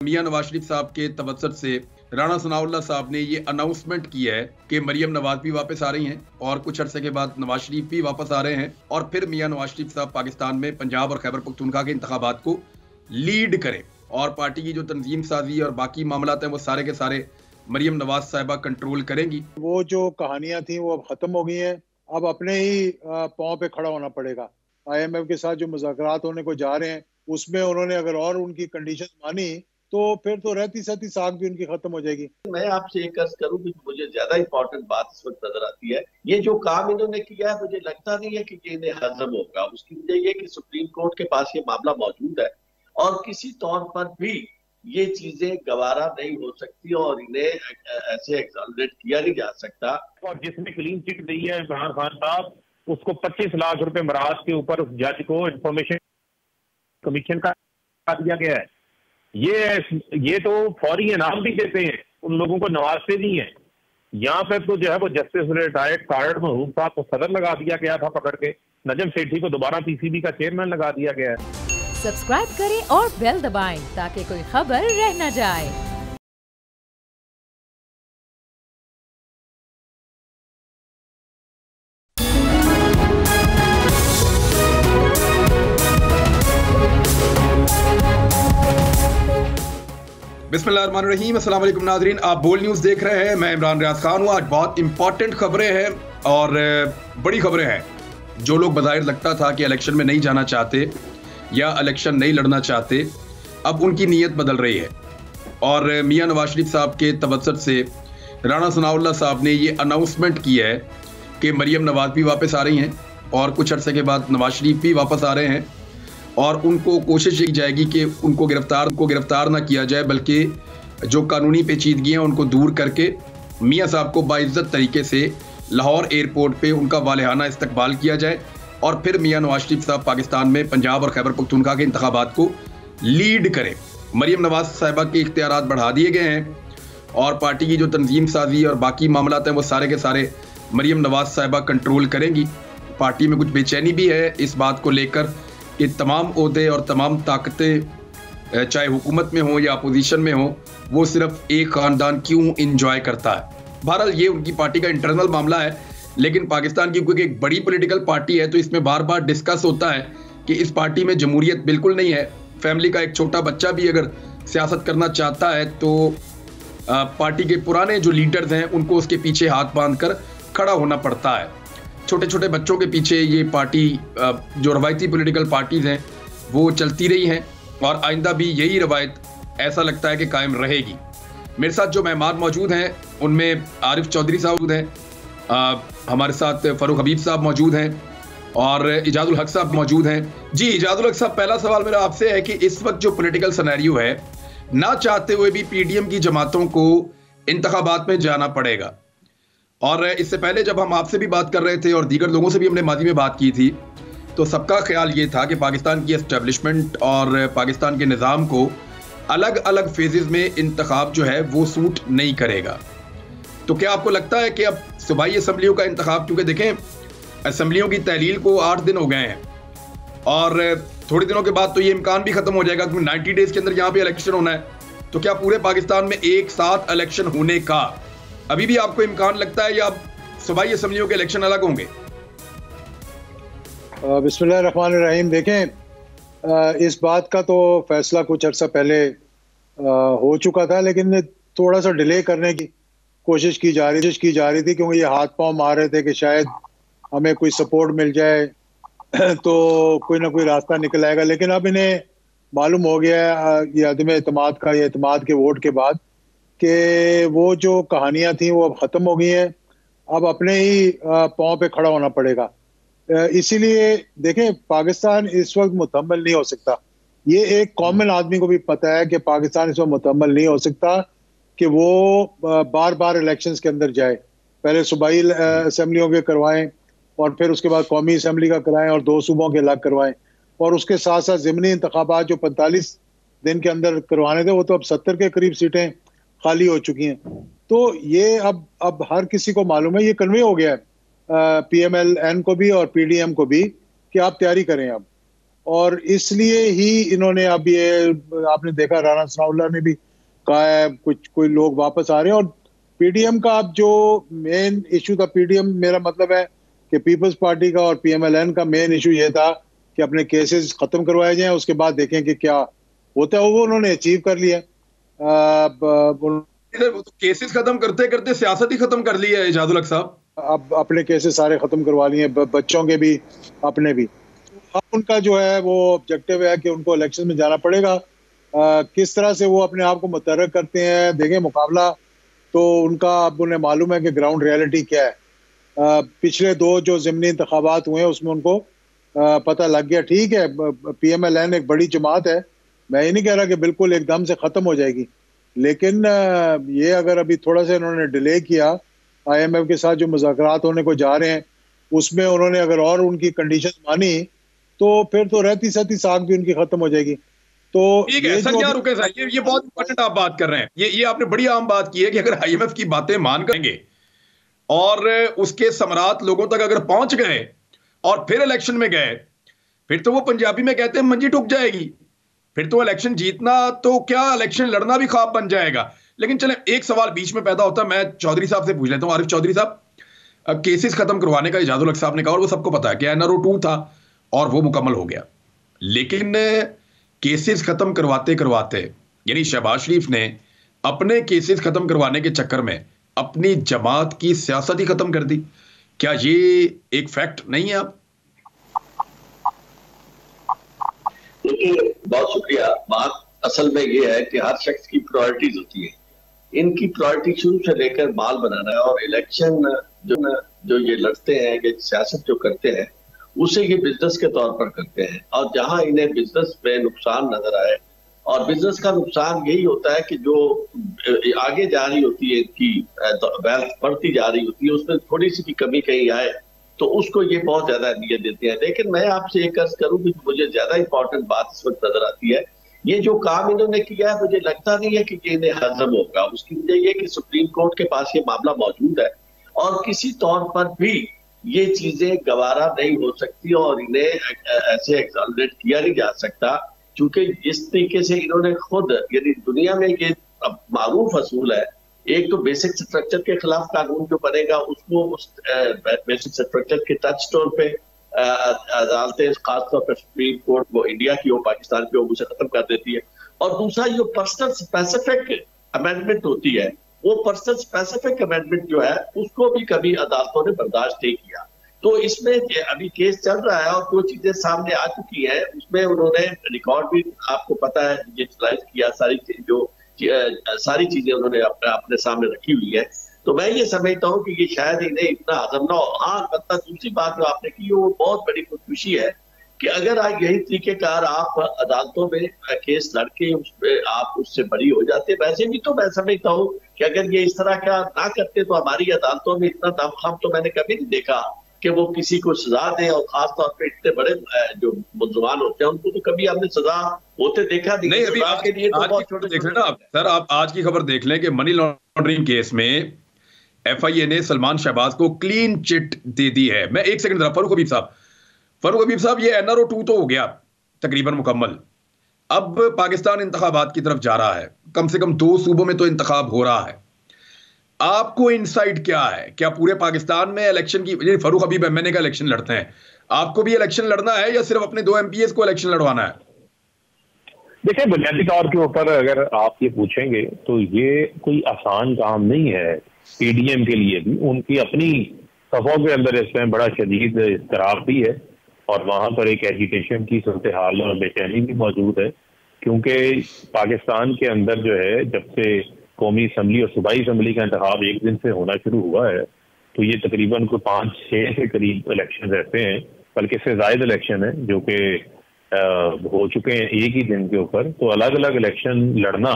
मियां नवाज शरीफ साहब के तवज्जुद से राणा सनाउल्लाह साहब ने ये अनाउंसमेंट किया है कि मरियम नवाज भी वापस आ रही हैं और कुछ अरसे के बाद नवाज शरीफ भी वापस आ रहे हैं और फिर मियां नवाज शरीफ साहब पाकिस्तान में पंजाब और खैबर पख्तूनख्वा के इंतखाबात को लीड करें और पार्टी की जो तंजीम साजी और बाकी मामलात हैं वो सारे के सारे मरियम नवाज साहिबा कंट्रोल करेंगी। वो जो कहानियां थी वो अब खत्म हो गई हैं। अब अपने ही पांव पे खड़ा होना पड़ेगा। IMF के साथ जो मुज़ाकरात होने को जा रहे हैं उसमें उन्होंने अगर और उनकी कंडीशन मानी तो फिर तो रहती सहती साख भी उनकी खत्म हो जाएगी। मैं आपसे एक अर्ज करूं कि मुझे ज्यादा इंपॉर्टेंट बात इस वक्त नजर आती है, ये जो काम इन्होंने किया है मुझे लगता नहीं है कि इन्हें हजम होगा। उसकी वजह ये कि सुप्रीम कोर्ट के पास ये मामला मौजूद है और किसी तौर पर भी ये चीजें गवारा नहीं हो सकती और इन्हें ऐसे एग्जॉनरेट किया नहीं जा सकता। और जिसने क्लीन चिट दी है इमरान खान साहब, उसको 25 लाख रुपए मराज के ऊपर उस जज को इंफॉर्मेशन कमीशन का दिया गया है। ये तो फौरी इनाम भी देते हैं, उन लोगों को नवाजते नहीं है। यहाँ पे तो जो है वो जस्टिस रिटायर्ड कार्ड महबूब साहब को सदर लगा दिया गया था पकड़ के, नजम सेठी को दोबारा PCB का चेयरमैन लगा दिया गया है। सब्सक्राइब करें और बेल दबाएं ताकि कोई खबर रह न जाए। बिस्मिल्लाहिर्रहमानिर्रहीम, अस्सलाम वालेकुम नाज़रीन, आप बोल न्यूज़ देख रहे हैं। मैं इमरान रियाज खान हूँ। आज बहुत इंपॉर्टेंट खबरें हैं और बड़ी खबरें हैं। जो लोग बज़ाहिर लगता था कि इलेक्शन में नहीं जाना चाहते या इलेक्शन नहीं लड़ना चाहते, अब उनकी नीयत बदल रही है और मियां नवाज शरीफ साहब के तवज्जुद से राणा सनाउल्लाह साहब ने ये अनाउंसमेंट किया है कि मरियम नवाज भी वापस आ रही हैं और कुछ अरसे के बाद नवाज शरीफ भी वापस आ रहे हैं और उनको कोशिश की जाएगी कि उनको गिरफ्तार ना किया जाए, बल्कि जो कानूनी पेचीदगियाँ उनको दूर करके मियां साहब को बाइज्जत तरीके से लाहौर एयरपोर्ट पे उनका वालिहाना इस्तकबाल किया जाए और फिर मियां नवाज शरीफ साहब पाकिस्तान में पंजाब और खैबर पख्तूनख्वा के इंतखाबात को लीड करें। मरियम नवाज साहिबा के इख्तियारात बढ़ा दिए गए हैं और पार्टी की जो तंजीम साजी और बाकी मामलात हैं वो सारे के सारे मरियम नवाज साहिबा कंट्रोल करेंगी। पार्टी में कुछ बेचैनी भी है इस बात को लेकर कि तमाम ओहदे और तमाम ताकतें चाहे हुकूमत में हो या अपोजिशन में हो, वो सिर्फ एक ख़ानदान क्यों इंजॉय करता है। बहरहाल ये उनकी पार्टी का इंटरनल मामला है, लेकिन पाकिस्तान की क्योंकि एक बड़ी पॉलिटिकल पार्टी है तो इसमें बार बार डिस्कस होता है कि इस पार्टी में जमहूरियत बिल्कुल नहीं है। फैमिली का एक छोटा बच्चा भी अगर सियासत करना चाहता है तो पार्टी के पुराने जो लीडर्स हैं उनको उसके पीछे हाथ बांध कर खड़ा होना पड़ता है। छोटे छोटे बच्चों के पीछे ये पार्टी जो रवायती पॉलिटिकल पार्टीज़ हैं वो चलती रही हैं और आइंदा भी यही रवायत ऐसा लगता है कि कायम रहेगी। मेरे साथ जो मेहमान मौजूद हैं उनमें आरिफ चौधरी साहब मौजूद हैं, हमारे साथ फ़ारूक हबीब साहब मौजूद हैं और इजाजुल हक साहब मौजूद हैं। जी इजाजुल हक साहब, पहला सवाल मेरा आपसे है कि इस वक्त जो पॉलिटिकल सिनेरियो है, ना चाहते हुए भी PDM की जमातों को इंतखाबात में जाना पड़ेगा और इससे पहले जब हम आपसे भी बात कर रहे थे और दीगर लोगों से भी हमने माजी में बात की थी तो सबका ख्याल ये था कि पाकिस्तान की एस्टेब्लिशमेंट और पाकिस्तान के निज़ाम को अलग अलग फेजेस में इंतखाब जो है वो सूट नहीं करेगा। तो क्या आपको लगता है कि अब सूबाई असम्बलियों का इंतखाब, क्योंकि देखें असम्बलियों की तहलील को 8 दिन हो गए हैं और थोड़े दिनों के बाद तो ये इम्कान भी ख़त्म हो जाएगा क्योंकि 90 डेज़ के अंदर यहाँ पे इलेक्शन होना है। तो क्या पूरे पाकिस्तान में एक साथ इलेक्शन होने का अभी भी आपको इम्कान लगता है या अब सूबाई असम्बलियों के इलेक्शन अलग होंगे? बिस्मिल्लाहिर्रहमानिर्रहीम, देखें इस बात का तो फैसला कुछ अर्सा पहले हो चुका था, लेकिन थोड़ा सा डिले करने की कोशिश की जा रही थी क्योंकि ये हाथ पांव मार रहे थे कि शायद हमें कोई सपोर्ट मिल जाए तो कोई ना कोई रास्ता निकल आएगा। लेकिन अब इन्हें मालूम हो गया है ये अदम एतमाद का, ये एतमाद के वोट के बाद, कि वो जो कहानियां थी वो अब खत्म हो गई हैं। अब अपने ही पांव पे खड़ा होना पड़ेगा। इसीलिए देखें पाकिस्तान इस वक्त मुतम्मल नहीं हो सकता। ये एक कॉमन आदमी को भी पता है कि पाकिस्तान इस वक्त मुतम्मल नहीं हो सकता कि वो बार बार इलेक्शंस के अंदर जाए। पहले सूबाई असम्बलियों के करवाएं और फिर उसके बाद कौमी असम्बली का कराएं और 2 सूबों के अलग करवाएं और उसके साथ साथ ज़िमनी इंतखाबात जो 45 दिन के अंदर करवाने थे वो तो अब 70 के करीब सीटें खाली हो चुकी हैं। तो ये अब हर किसी को मालूम है, ये कन्वे हो गया है PMLN को भी और PDM को भी कि आप तैयारी करें अब और इसलिए ही इन्होंने अब ये आपने देखा राणा सनाउल्लाह ने भी कहा है कुछ कोई लोग वापस आ रहे हैं। और पीडीएम का अब जो मेन इशू था, पीडीएम मेरा मतलब है कि पीपल्स पार्टी का और पीएमएलएन का मेन इशू ये था कि अपने केसेस खत्म करवाए जाएं, उसके बाद देखें कि क्या होता है। वो उन्होंने अचीव कर लिया। केसेस खत्म करते करते सियासत ही खत्म कर ली है इजाजुल हक साहब। अब अपने केसेस सारे खत्म करवा लिए, बच्चों के भी अपने भी। अब उनका जो है वो ऑब्जेक्टिव है कि उनको इलेक्शन में जाना पड़ेगा। किस तरह से वो अपने आप को मुतहर्रिक करते हैं देखें मुकाबला तो उनका अब उन्हें मालूम है कि ग्राउंड रियलिटी क्या है। पिछले 2 जो ज़िमनी इंतखाबात हुए हैं उसमें उनको पता लग गया। ठीक है, पीएमएलएन एक बड़ी जमात है, मैं ये नहीं कह रहा कि बिल्कुल एकदम से खत्म हो जाएगी, लेकिन ये अगर अभी थोड़ा सा इन्होंने डिले किया, आईएमएफ के साथ जो मुज़ाकरात होने को जा रहे हैं उसमें उन्होंने अगर और उनकी कंडीशन मानी तो फिर तो रहती सहती साख भी उनकी खत्म हो जाएगी। तो ठीक है सर, क्या रुके साहब, ये बहुत इंपॉर्टेंट आप बात कर रहे हैं। ये आपने बड़ी आम बात की है कि अगर आईएमएफ की बातें मान करेंगे और उसके समरात लोगों तक अगर पहुंच गए और फिर इलेक्शन में गए, फिर तो वो पंजाबी में कहते हैं मंजी टूट जाएगी। फिर तो इलेक्शन जीतना तो क्या, इलेक्शन लड़ना भी ख्वाब बन जाएगा। लेकिन चले एक सवाल बीच में पैदा होता है, मैं चौधरी साहब से पूछ लेता हूं। आरिफ चौधरी साहब, केसेस खत्म करवाने का इजाजुल हक साहब ने कहा और वो सबको पता है कि एनआरओ 2 था और वो मुकम्मल हो गया, लेकिन केसेस खत्म करवाते करवाते यानी शहबाज शरीफ ने अपने केसेस खत्म करवाने के चक्कर में अपनी जमात की सियासत ही खत्म कर दी। क्या ये एक फैक्ट नहीं है? आप देखिए, बहुत शुक्रिया। बात असल में ये है कि हर शख्स की प्रायोरिटीज होती है। इनकी प्रायोरिटी शुरू से लेकर माल बनाना है और इलेक्शन जो ये लड़ते हैं, ये सियासत जो करते हैं उसे ये बिजनेस के तौर पर करते हैं। और जहां इन्हें बिजनेस में नुकसान नजर आए, और बिजनेस का नुकसान यही होता है कि जो आगे जा रही होती है इनकी वेल्थ बढ़ती जा रही होती है, उसमें थोड़ी सी भी कमी कहीं आए तो उसको ये बहुत ज्यादा अहमियत देते हैं। लेकिन मैं आपसे एक अर्ज करूं कि मुझे ज्यादा इंपॉर्टेंट बात इस वक्त नजर आती है, ये जो काम इन्होंने किया है मुझे लगता नहीं है कि इन्हें हजम होगा। उसकी वजह ये कि सुप्रीम कोर्ट के पास ये मामला मौजूद है और किसी तौर पर भी ये चीजें गवारा नहीं हो सकती और इन्हें ऐसे एग्जॉनरेट किया नहीं जा सकता, क्योंकि जिस तरीके से इन्होंने खुद, यानी दुनिया में ये मारूफ असूल है, एक तो बेसिक स्ट्रक्चर के खिलाफ कानून जो बनेगा उसको उस बेसिक स्ट्रक्चर के टच स्टोन पे अदालतें, खासतौर पर सुप्रीम कोर्ट, वो इंडिया की हो पाकिस्तान की हो, उसे खत्म कर देती है। और दूसरा जो पर्सनल स्पेसिफिक अमेंडमेंट होती है, वो पर्सनल स्पेसिफिक अमेंडमेंट जो है उसको भी कभी अदालतों ने बर्दाश्त नहीं किया। तो इसमें अभी केस चल रहा है और 2 चीजें सामने आ चुकी हैं। उसमें उन्होंने रिकॉर्ड भी आपको पता है डिजिटलाइज किया, सारी चीजें उन्होंने अपने सामने रखी हुई है। तो मैं ये समझता हूँ कि ये शायद इन्हें इतना हजम ना हो। हाँ, मतलब दूसरी बात जो आपने की वो बहुत बड़ी खुदकुशी है कि अगर आज यही तरीकेकार आप अदालतों में केस लड़के आप उससे बरी हो जाते। वैसे भी तो मैं समझता हूँ कि अगर ये इस तरह का ना करते तो हमारी अदालतों में इतना दमखम तो मैंने कभी नहीं देखा कि वो किसी को सजा दें, और खासतौर पे इतने बड़े जो मुलजमान होते हैं उनको तो कभी हमने सजा होते देखा नहीं। अभी आज के लिए तो बहुत छोटे देख लें ना सर, आप आज की खबर देख लें कि मनी लॉन्ड्रिंग केस में एफआईए ने सलमान शहबाज को क्लीन चिट दे दी है। मैं एक सेकंड, फारूक हबीब साहब, ये एनआरओ 2 तो हो गया तकरीबन मुकम्मल। अब पाकिस्तान इंतखाबात की तरफ जा रहा है, कम से कम 2 सूबों में तो इंतखाब हो रहा है। आपको इनसाइट क्या है? क्या पूरे पाकिस्तान में इलेक्शन की, फारूक हबीब एमएनए का इलेक्शन लड़ते हैं, आपको भी इलेक्शन लड़ना है या सिर्फ अपने 2 एमपीएस को इलेक्शन लड़वाना है? देखिए, बुनियादी तौर के ऊपर अगर आप ये पूछेंगे तो ये कोई आसान काम नहीं है पीडीएम के लिए भी। उनकी अपनी सफों के अंदर इस टाइम बड़ा शदीद इस्तराब भी है और वहां पर एक एजिटेशन की सूरत हाल और बेचैनी भी मौजूद है, क्योंकि पाकिस्तान के अंदर जो है जब से कौमी असम्बली और सूबाई असम्बली का इंतखाब एक दिन से होना शुरू हुआ है तो ये तकरीबन को 5-6 के करीब इलेक्शन रहते हैं, बल्कि इससे ज़ायद इलेक्शन है जो कि हो चुके हैं एक ही दिन के ऊपर। तो अलग अलग इलेक्शन लड़ना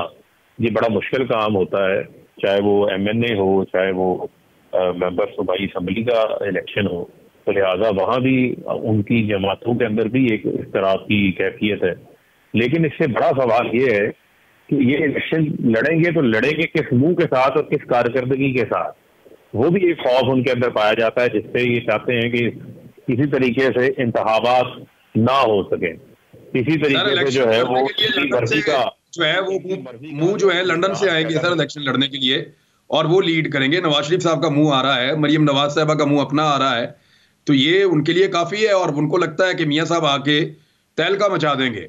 ये बड़ा मुश्किल काम होता है, चाहे वो एमएनए हो, चाहे वो मेंबर सूबाई असम्बली का इलेक्शन हो। तो लिहाजा वहाँ भी उनकी जमातों के अंदर भी एक इस तरह की कैफियत है। लेकिन इससे बड़ा सवाल ये है कि ये इलेक्शन लड़ेंगे तो लड़ेंगे किस मुंह के साथ और किस कारकर्दगी के साथ। वो भी एक खौफ उनके अंदर पाया जाता है, जिससे ये चाहते हैं कि किसी तरीके से इंतखाबात ना हो सके। इसी तरीके से जो है वो भर्ती का जो है वो मुंह जो है लंदन से आएंगे सर इलेक्शन लड़ने के लिए, और वो लीड करेंगे। नवाज शरीफ साहब का मुंह आ रहा है, मरियम नवाज साहबा का मुंह अपना आ रहा है, तो ये उनके लिए काफी है। और उनको लगता है कि मियां साहब आके तहलका मचा देंगे।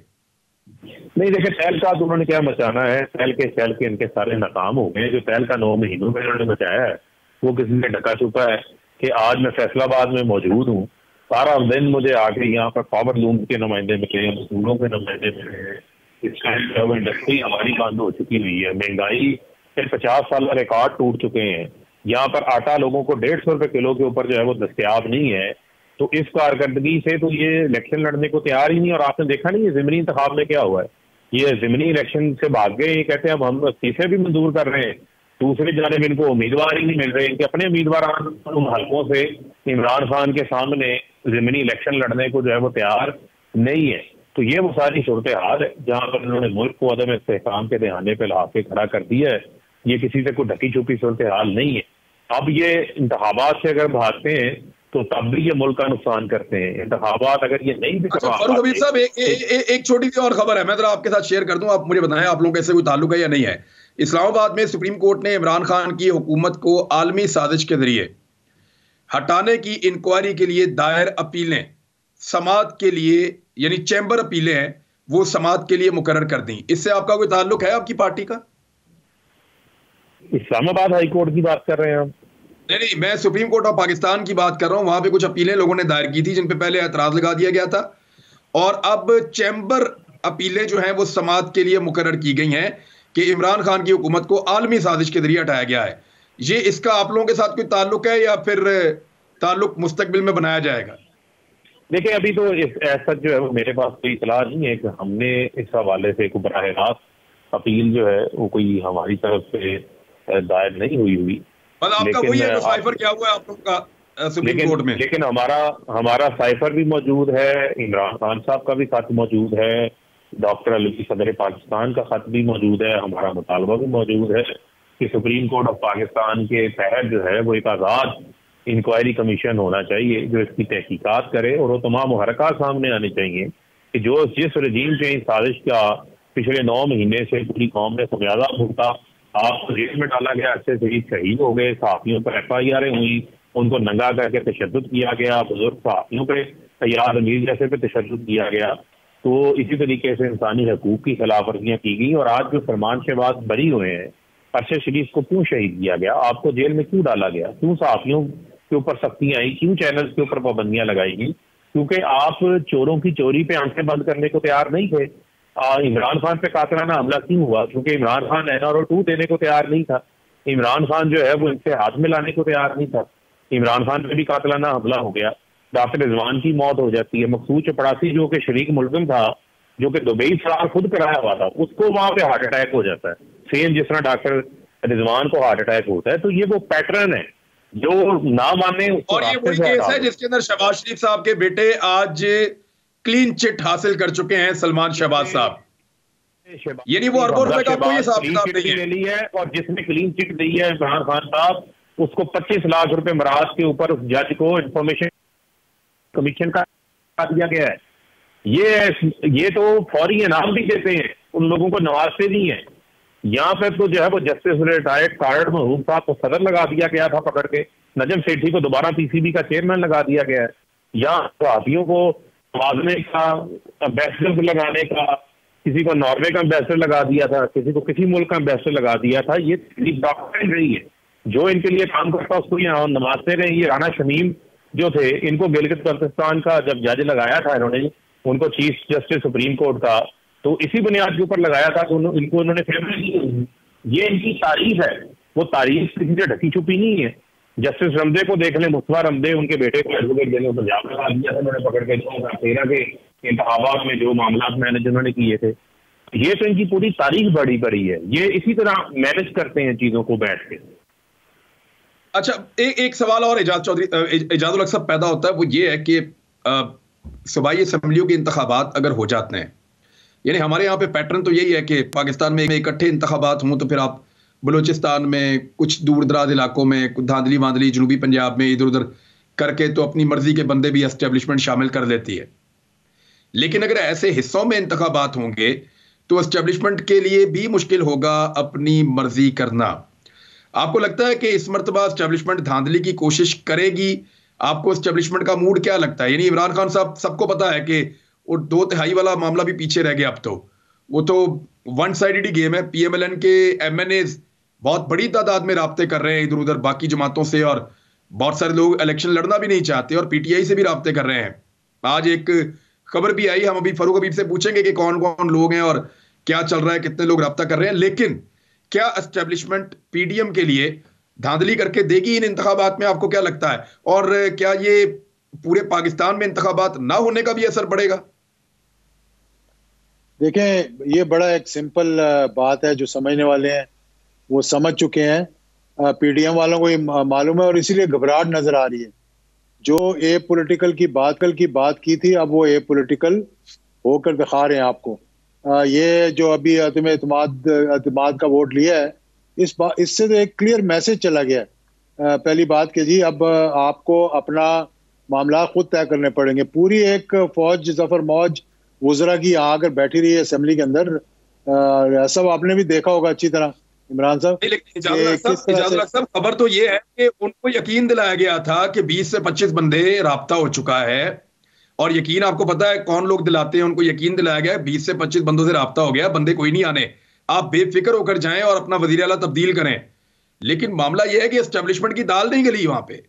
नहीं देखिए, तहलका तो उन्होंने क्या मचाना है, तहल के इनके सारे नाकाम हो गए। जो तहलका 9 महीनों में उन्होंने मचाया है वो किसी से ढका छुपा है कि आज मैं फैसलाबाद में मौजूद हूँ, सारा दिन मुझे आके यहाँ पर पावर लूम के नुमाइंदे मिले, मजदूरों के नुमाइंदे मिले। इस टाइम इंडस्ट्री हमारी बंद हो चुकी हुई है, महंगाई के 50 साल रिकॉर्ड टूट चुके हैं। यहाँ पर आटा लोगों को 150 रुपए किलो के ऊपर जो है वो दस्तयाब नहीं है। तो इस कारकर्दगी से तो ये इलेक्शन लड़ने को तैयार ही नहीं। और आपने देखा नहीं, ये ज़िमनी इंतखाब में क्या हुआ है, ये ज़िमनी इलेक्शन से भाग गए। ये कहते हैं अब हम इस्तीफे भी मंजूर कर रहे हैं, दूसरी जानिब इनको उम्मीदवार ही नहीं मिल रहे। इनके अपने उम्मीदवार हल्कों से इमरान खान के सामने ज़िमनी इलेक्शन लड़ने को जो है वो तैयार नहीं है। तो ये वो सारी सूरत हाल है जहाँ पर उन्होंने मुल्क को अदम इस्तेहकाम के दहाने पर ला के खड़ा कर दिया है। ये किसी से कोई ढकी छुपी सूरत हाल नहीं है। अब ये इंतखाबात से अगर भागते हैं तो तब भी ये मुल्क का नुकसान करते हैं। इंतखाबात अगर ये नहीं भी फारूक हबीब साहब, एक छोटी सी और खबर है, मैं जरा आपके साथ शेयर कर दूं, आप मुझे बताएं आप लोगों के इससे कोई ताल्लुक है या नहीं है। इस्लामाबाद में सुप्रीम कोर्ट ने इमरान खान की हुकूमत को आलमी साजिश के जरिए हटाने की इंक्वायरी के लिए दायर अपीलें समाअत के लिए, यानी चैम्बर अपीलें हैं, वो समाअत के लिए मुकर्रर कर दी। इससे आपका कोई ताल्लुक है आपकी पार्टी का? इस्लामाबाद हाई कोर्ट की बात कर रहे हैं हम? नहीं, मैं सुप्रीम कोर्ट ऑफ पाकिस्तान की बात कर रहा हूं। वहां पे कुछ अपीलें लोगों ने दायर की थी जिन पे पहले एतराज लगा दिया गया था, और अब चैम्बर अपीलें जो हैं वो समाअत के लिए मुकर्रर की गई हैं कि इमरान खान की हुकूमत को आलमी साजिश के जरिए हटाया गया है। ये इसका आप लोगों के साथ कोई ताल्लुक है या फिर ताल्लुक मुस्तकबिल में बनाया जाएगा? देखिए, अभी तो ऐसा जो है वो मेरे पास कोई इतला नहीं है कि हमने इस हवाले से कोई बराह रास्त अपील जो है वो कोई हमारी तरफ से दायर नहीं हुई। आपका वही है, साइफर क्या हुआ है आप लोगों का सुप्रीम कोर्ट में? लेकिन हमारा साइफर भी मौजूद है, इमरान खान साहब का भी खत मौजूद है, डॉक्टर अलवी सदर पाकिस्तान का खत भी मौजूद है, हमारा मुतालबा भी मौजूद है कि सुप्रीम कोर्ट ऑफ पाकिस्तान के तहत जो है वो एक आज़ाद इंक्वायरी कमीशन होना चाहिए जो इसकी तहकीकात करे, और वो तमाम हरकत सामने आने चाहिए कि जिस रजीम चेंज साजिश का पिछले 9 महीने से पूरी कौम ने खमियाजा भुगता, आपको जेल में डाला गया, अच्छे से शहीद हो गए, सहाफियों पर FIR हुई, उनको नंगा करके तशद्दुद किया गया, बुजुर्ग सहाफियों पर तैयार अमीर जैसे पे तशद्दुद किया गया। तो इसी तरीके से इंसानी हकूक की खिलाफ वर्जियाँ की गई। और आज जो फरमान शहबाज बरी हुए हैं, अरशद शरीफ को क्यों शहीद किया गया, आपको जेल में क्यों डाला गया, क्यों सहाफियों के ऊपर सख्तियां आई, क्यों चैनल्स के ऊपर पाबंदियां लगाई गई? क्योंकि आप चोरों की चोरी पे आंखें बंद करने को तैयार नहीं थे। इमरान खान पे कातलाना हमला क्यों हुआ? क्योंकि इमरान खान NRO 2 देने को तैयार नहीं था। इमरान खान जो है वो इनसे हाथ मिलाने को तैयार नहीं था। इमरान खान पे भी कातलाना हमला हो गया, डॉक्टर रिजवान की मौत हो जाती है, मकसूद चपड़ासी जो कि शरीक मुलजिम था, जो कि दुबई फरार खुद कराया हुआ था, उसको वहां पे हार्ट अटैक हो जाता है, सेम जिस तरह डॉक्टर रिजवान को हार्ट अटैक होता है। तो ये वो पैटर्न है जो ना माने। और ये वही केस है जिसके अंदर शहबाज शरीफ साहब के बेटे आज क्लीन चिट हासिल कर चुके हैं, सलमान शहबाज साहब। यानी वो अरबों रुपए का कोई हिसाब किताब नहीं है। और जिसने क्लीन चिट दी है इमरान खान साहब, उसको 25 लाख रुपए मराज के ऊपर उस जज को इंफॉर्मेशन कमीशन का दिया गया है। ये तो फौरी इनाम भी देते हैं, उन लोगों को नवाजते नहीं है। यहाँ पे तो जो है वो जस्टिस रिटायर्ड कारड महबूब साहब को सदर लगा दिया गया था पकड़ के, नजम सेठी को दोबारा PCB का चेयरमैन लगा दिया गया है। यहाँ सहाफियों को नवाजने का, एम्बेसडर लगाने का, किसी को नॉर्वे का एम्बेसडर लगा दिया था, किसी को किसी मुल्क का एम्बेसडर लगा दिया था। ये डॉक्ट्रिन रही है, जो इनके लिए काम करता उसको यहाँ नवाजते रहे। ये राना शमीम जो थे, इनको गिलगित बल्तिस्तान का जब जज लगाया था इन्होंने, उनको चीफ जस्टिस सुप्रीम कोर्ट का, तो इसी बुनियाद के ऊपर लगाया था कि इनको उन्होंने फेवर दी। ये इनकी तारीफ है, वो तारीफ किसी से ढकी छुपी नहीं है। जस्टिस रमदे को देख लें, मुस्तफा रमदे, उनके बेटे को एडवोकेट देने को पंजाब लगा दिया था उन्होंने पकड़ के 2013 के इंतखाबात में जो मामला मैनेज उन्होंने किए थे। ये तो इनकी पूरी तारीख बड़ी बड़ी है, ये इसी तरह मैनेज करते हैं चीजों को बैठ के। अच्छा, एक सवाल और एजाजुल हक साहब पैदा होता है, वो ये है कि सूबाई असम्बलियों के इंतखाबात अगर हो जाते हैं, यानी हमारे यहाँ पे पैटर्न तो यही है कि पाकिस्तान में इकट्ठे इंतखाबात हों, तो फिर आप बलूचिस्तान में, कुछ दूर दराज इलाकों में, कुछ धांधली वांधली जनूबी पंजाब में इधर उधर करके तो अपनी मर्जी के बंदे भी एस्टेब्लिशमेंट शामिल कर लेती है। लेकिन अगर ऐसे हिस्सों में इंतखाबात होंगे तो एस्टेब्लिशमेंट के लिए भी मुश्किल होगा अपनी मर्जी करना। आपको लगता है कि इस मर्तबा एस्टेब्लिशमेंट धांधली की कोशिश करेगी? आपको एस्टेब्लिशमेंट का मूड क्या लगता है? यानी इमरान खान साहब, सबको पता है कि वो 2/3 वाला मामला भी पीछे रह गया, अब तो वो तो वन साइडेड ही गेम है। पीएमएलएन के एमएनएज बहुत बड़ी तादाद में राब्ते कर रहे हैं इधर उधर बाकी जमातों से, और बहुत सारे लोग इलेक्शन लड़ना भी नहीं चाहते और पीटीआई से भी राब्ते कर रहे हैं। आज एक खबर भी आई, हम अभी फारूक हबीब से पूछेंगे कि कौन कौन लोग हैं और क्या चल रहा है, कितने लोग राब्ता कर रहे हैं। लेकिन क्या एस्टेब्लिशमेंट पीडीएम के लिए धांधली करके देगी इन इंतखाबात में? आपको क्या लगता है? और क्या ये पूरे पाकिस्तान में इंतखाबात ना होने का भी असर पड़ेगा? देखें, ये बड़ा एक सिंपल बात है, जो समझने वाले हैं वो समझ चुके हैं। पीडीएम वालों को ये मालूम है और इसीलिए घबराहट नजर आ रही है। जो ए पॉलिटिकल की बात की थी, अब वो ए पॉलिटिकल होकर दिखा रहे हैं आपको। ये जो अभी एतमाद का वोट लिया है, इससे तो एक क्लियर मैसेज चला गया है। पहली बात कि जी अब आपको अपना मामला खुद तय करने पड़ेंगे। पूरी एक फौज जफर मौज वुज़रा की यहाँ आकर बैठी रही है असेंबली के अंदर। सब आपने भी देखा होगा अच्छी तरह, इमरान साहब। इजाज़त साहब, खबर तो ये है कि उनको यकीन दिलाया गया था कि 20 से 25 बंदे राब्ता हो चुका है, और यकीन आपको पता है कौन लोग दिलाते हैं? उनको यकीन दिलाया गया 20 से 25 बंदों से राब्ता हो गया, बंदे कोई नहीं आने, आप बेफिक्र होकर जाएं और अपना वजीर आला तब्दील करें। लेकिन मामला यह है कि एस्टेब्लिशमेंट की दाल नहीं गली वहां पे।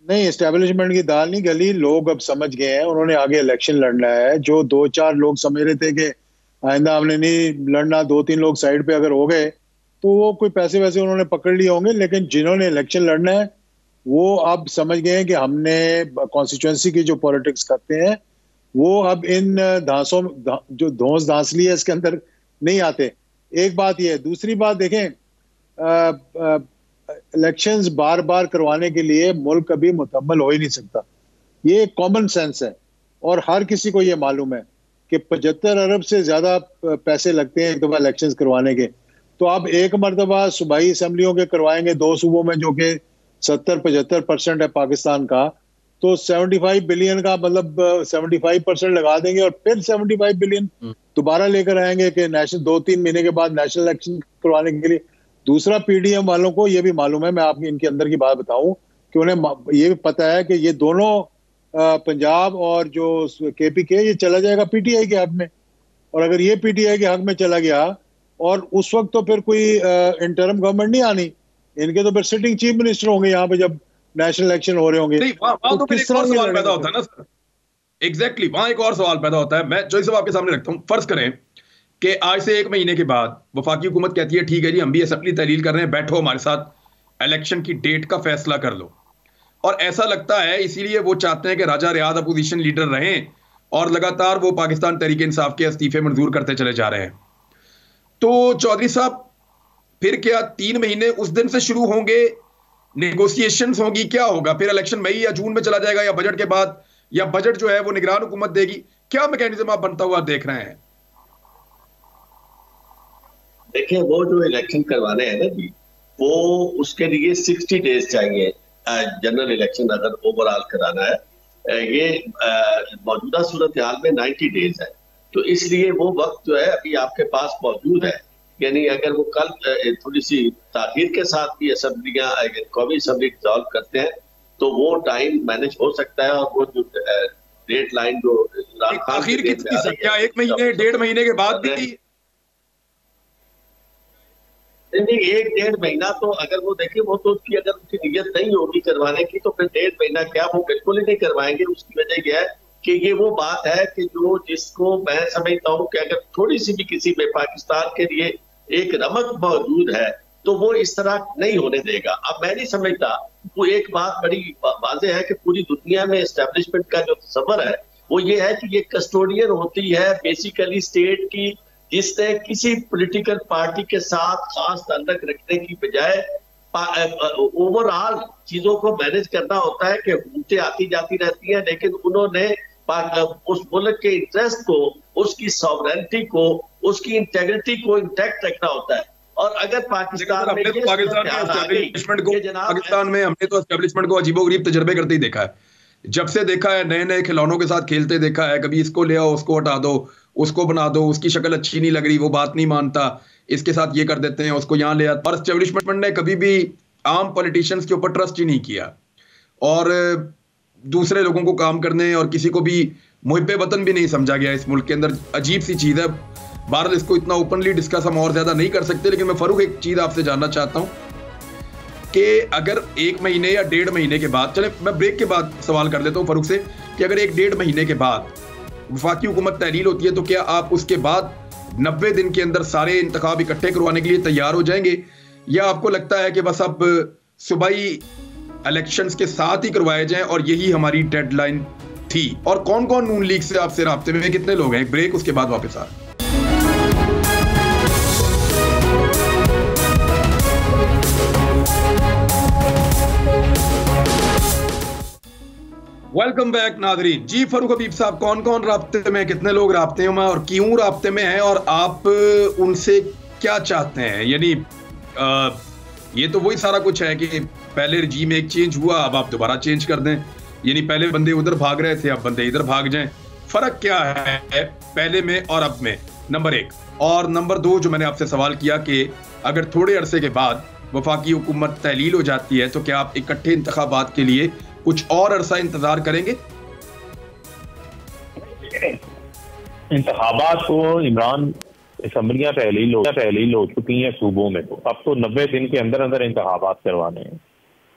नहीं, एस्टेब्लिशमेंट की दाल नहीं गली, लोग अब समझ गए हैं उन्होंने आगे इलेक्शन लड़ना है। जो 2-4 लोग समझ रहे थे कि आइंदा हमने नहीं लड़ना, 2-3 लोग साइड पे अगर हो गए तो वो कोई पैसे वैसे उन्होंने पकड़ लिए होंगे। लेकिन जिन्होंने इलेक्शन लड़ना है वो अब समझ गए हैं कि हमने कॉन्स्टिट्यूएंसी की जो पॉलिटिक्स करते हैं वो अब इन धांसों जो धौंस धांसली है इसके अंदर नहीं आते। एक बात ये है। दूसरी बात देखें, इलेक्शंस बार बार करवाने के लिए मुल्क कभी मुकम्मल हो ही नहीं सकता। ये कॉमन सेंस है और हर किसी को ये मालूम है कि 75 अरब से ज्यादा पैसे लगते हैं एक दफा इलेक्शंस करवाने के। तो आप एक मरतबा सूबाई असेंबलियों के करवाएंगे 2 सूबों में, जो कि 70-75% है पाकिस्तान का, तो 75 बिलियन का मतलब 75% लगा देंगे और फिर 75 बिलियन दोबारा लेकर आएंगे कि नेशनल 2-3 महीने के बाद नेशनल इलेक्शन करवाने के लिए। दूसरा, पीडीएम वालों को ये भी मालूम है, मैं आपको इनके अंदर की बात बताऊं, कि उन्हें ये भी पता है कि ये दोनों पंजाब और जो केपीके, ये चला जाएगा पीटीआई के हक में। और अगर ये पीटीआई के हक में चला गया और उस वक्त तो फिर कोई इंटरम गवर्नमेंट नहीं आनी, इनके तो फिर सिटिंग चीफ मिनिस्टर होंगे यहाँ पे जब नेशनल इलेक्शन हो रहे होंगे। तो किस तरह सवाल पैदा होता है ना सर, एग्जैक्टली वहां एक और सवाल पैदा होता है। मैं जो सब आपके सामने रखता हूँ, फर्ज करें कि आज से 1 महीने के बाद वफाकी हुकूमत कहती है ठीक है जी हम भी असेंबली तहलील कर रहे हैं, बैठो हमारे साथ इलेक्शन की डेट का फैसला कर लो। और ऐसा लगता है इसीलिए वो चाहते हैं कि राजा रियाद अपोजिशन लीडर रहें और लगातार वो पाकिस्तान तहरीक इंसाफ के इस्तीफे मंजूर करते चले जा रहे हैं। तो चौधरी साहब, फिर क्या 3 महीने उस दिन से शुरू होंगे, नेगोशिएशंस होगी, क्या होगा फिर? इलेक्शन मई या जून में चला जाएगा या बजट के बाद, या बजट जो है वो निगरान हुकूमत देगी? क्या मैकेनिज्म आप बनता हुआ देख रहे हैं? देखिए, वो जो इलेक्शन करवाने हैं ना जी, वो उसके लिए 60 डेज चाहिए। जनरल इलेक्शन अगर ओवरऑल कराना है, ये मौजूदा सूरत हाल में 90 डेज है। तो इसलिए वो वक्त जो है अभी आपके पास मौजूद है। यानी अगर वो कल थोड़ी सी ताखीर के साथ भी असेंबलियां कौमी असेंबली डिसॉल्व करते हैं तो वो टाइम मैनेज हो सकता है। और वो जो डेट लाइन जो आखिर कितनी क्या 1 महीने 1.5 महीने के बाद भी? नहीं, 1-1.5 महीना तो अगर वो देखिए, वो तो उसकी अगर उसकी नीयत नहीं होगी करवाने की तो फिर 1.5 महीना क्या, वो बिल्कुल ही नहीं करवाएंगे। उसकी वजह यह है कि ये वो बात है कि जो जिसको मैं समझता हूँ कि अगर थोड़ी सी भी किसी में पाकिस्तान के लिए एक रमक मौजूद है तो वो इस तरह नहीं होने देगा। अब मैं नहीं समझता, वो एक बात बड़ी वाज़ेह है कि पूरी दुनिया में एस्टेब्लिशमेंट का जो तस्वर है वो ये है कि ये कस्टोडियन होती है बेसिकली स्टेट की, जिसने किसी पॉलिटिकल पार्टी के साथ खास ताल्लुक रखने की बजाय ओवरऑल चीजों को मैनेज करना होता है कि हुकूमतें आती जाती रहती हैं, लेकिन उन्होंने उस मुल्क के इंटरेस्ट को, उसकी सॉवरेनिटी को, उसकी इंटेग्रिटी को इंटैक्ट रखना होता है। और अगर पाकिस्तान में हमने तो एस्टेब्लिशमेंट को अजीबोगरीब तजर्बे करते ही देखा है। जब से देखा है नए नए खिलौनों के साथ खेलते देखा है, कभी इसको ले आओ, उसको हटा दो, उसको बना दो, उसकी शक्ल अच्छी नहीं लग रही, वो बात नहीं मानता, इसके साथ ये कर देते हैं, उसको यहाँ ले आते। और एस्टेब्लिशमेंट ने कभी भी आम पॉलिटिशियंस के ऊपर ट्रस्ट ही नहीं किया और दूसरे लोगों को काम करने और किसी को भी मुहिब्बे वतन भी नहीं समझा गया इस मुल्क के अंदर। अजीब सी चीज़ है। बहरहाल इसको इतना ओपनली डिस्कस हम और ज़्यादा नहीं कर सकते, लेकिन मैं फरूक एक चीज़ आपसे जानना चाहता हूँ कि अगर 1 महीने या 1.5 महीने के बाद, चले मैं ब्रेक के बाद सवाल कर लेता हूँ फरूक से, कि अगर 1-1.5 महीने के बाद वफाकी हुकूमत तहलील होती है तो क्या आप उसके बाद 90 दिन के अंदर सारे इंतखाब इकट्ठे करवाने के लिए तैयार हो जाएंगे, या आपको लगता है कि बस अब सूबाई इलेक्शंस के साथ ही करवाए जाएं और यही हमारी डेडलाइन थी? और कौन कौन नून लीग से आपसे राब्ते में, कितने लोग हैं? एक ब्रेक, उसके बाद वापस आ रहे हैं। Welcome back Nadreen. जी फरूक हबीब साहब, कौन कौन राब्ते में, कितने लोग राब्ते में और क्यों राब्ते में हैं, और आप उनसे क्या चाहते हैं? यानी ये तो वही सारा कुछ है कि पहले रजीम एक चेंज हुआ, अब आप दोबारा चेंज कर दें, यानी पहले बंदे उधर भाग रहे थे, अब बंदे इधर भाग जाएं। फर्क क्या है पहले में और अब में? नंबर 1। और नंबर 2 जो मैंने आपसे सवाल किया कि अगर थोड़े अरसे के बाद वफाकी हुकूमत तहलील हो जाती है तो क्या आप इकट्ठे इंतखाबात के लिए कुछ और अरसा इंतजार करेंगे? इंतखाबात को इमरान असम्बलियां तहलील हो चुकी हैं सूबों में, तो अब तो 90 दिन के अंदर अंदर इंतखाबात करवाने हैं।